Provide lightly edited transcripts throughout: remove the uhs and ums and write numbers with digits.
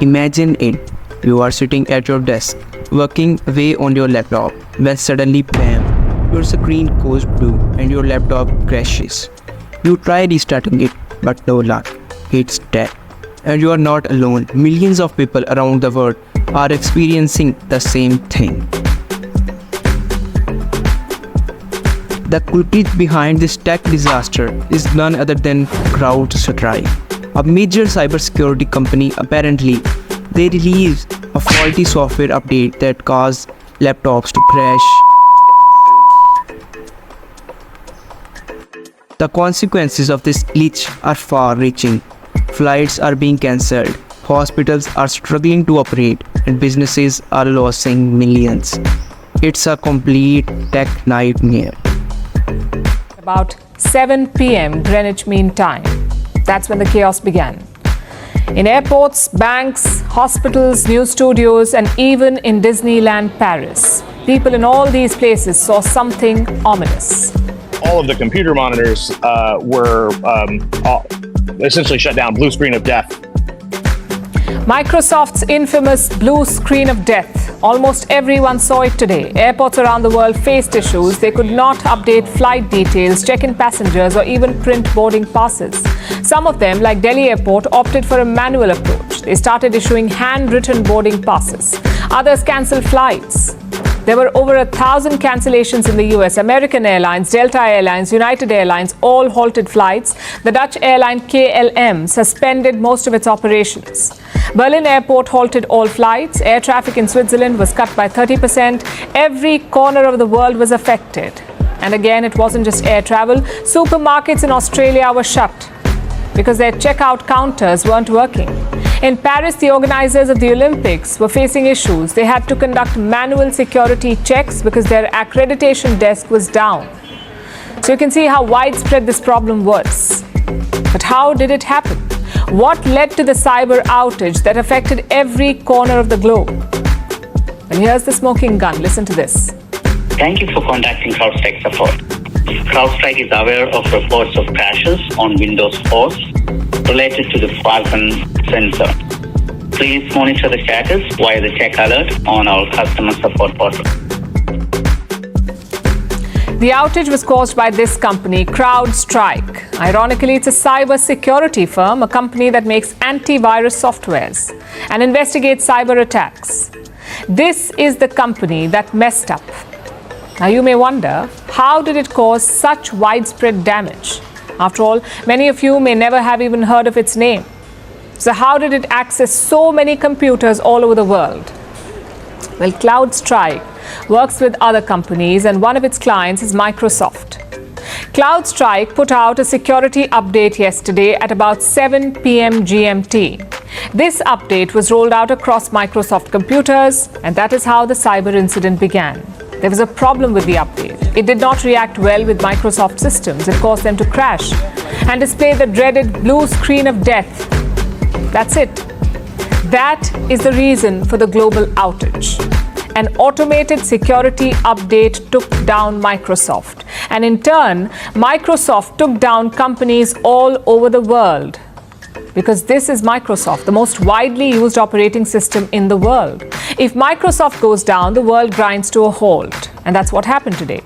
Imagine it. You are sitting at your desk, working away on your laptop, when suddenly bam, your screen goes blue and your laptop crashes. You try restarting it, but no luck. It's dead. And you are not alone. Millions of people around the world are experiencing the same thing. The culprit behind this tech disaster is none other than CrowdStrike, a major cybersecurity company. Apparently, they released a faulty software update that caused laptops to crash. The consequences of this glitch are far-reaching. Flights are being cancelled, hospitals are struggling to operate, and businesses are losing millions. It's a complete tech nightmare. About 7 p.m. Greenwich Mean Time. That's when the chaos began. In airports, banks, hospitals, news studios, and even in Disneyland Paris, people in all these places saw something ominous. All of the computer monitors were essentially shut down, blue screen of death. Microsoft's infamous blue screen of death. Almost everyone saw it today. Airports around the world faced issues. They could not update flight details, check in passengers, or even print boarding passes. Some of them, like Delhi Airport, opted for a manual approach. They started issuing handwritten boarding passes. Others cancelled flights. There were over 1,000 cancellations in the US. American Airlines, Delta Airlines, United Airlines all halted flights. The Dutch airline KLM suspended most of its operations. Berlin Airport halted all flights. Air traffic in Switzerland was cut by 30%. Every corner of the world was affected. And again, it wasn't just air travel. Supermarkets in Australia were shut because their checkout counters weren't working. In Paris, the organizers of the Olympics were facing issues. They had to conduct manual security checks because their accreditation desk was down. So you can see how widespread this problem was. But how did it happen? What led to the cyber outage that affected every corner of the globe? And here's the smoking gun. Listen to this. Thank you for contacting CrowdStrike support. CrowdStrike is aware of reports of crashes on Windows hosts related to the Falcon sensor. Please monitor the status via the check alert on our customer support portal. The outage was caused by this company, CrowdStrike. Ironically, it's a cybersecurity firm, a company that makes antivirus softwares and investigates cyber attacks. This is the company that messed up. Now you may wonder, how did it cause such widespread damage? After all, many of you may never have even heard of its name. So how did it access so many computers all over the world? Well, CrowdStrike works with other companies, and one of its clients is Microsoft. CrowdStrike put out a security update yesterday at about 7 p.m. GMT. This update was rolled out across Microsoft computers, and that is how the cyber incident began. There was a problem with the update. It did not react well with Microsoft systems. It caused them to crash and display the dreaded blue screen of death. That's it. That is the reason for the global outage. An automated security update took down Microsoft. And in turn, Microsoft took down companies all over the world. Because this is Microsoft, the most widely used operating system in the world. If Microsoft goes down, the world grinds to a halt. And that's what happened today.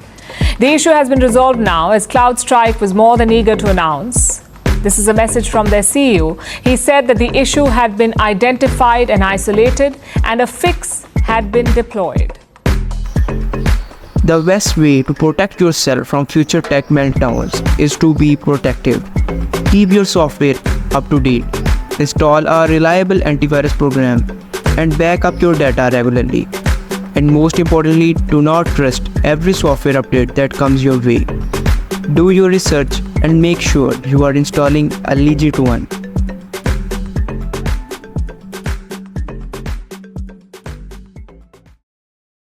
The issue has been resolved now, as CrowdStrike was more than eager to announce. This is a message from their CEO. He said that the issue had been identified and isolated, and a fix had been deployed. The best way to protect yourself from future tech meltdowns is to be proactive. Keep your software up to date. Install a reliable antivirus program and back up your data regularly. And most importantly, do not trust every software update that comes your way. Do your research and make sure you are installing a legit one.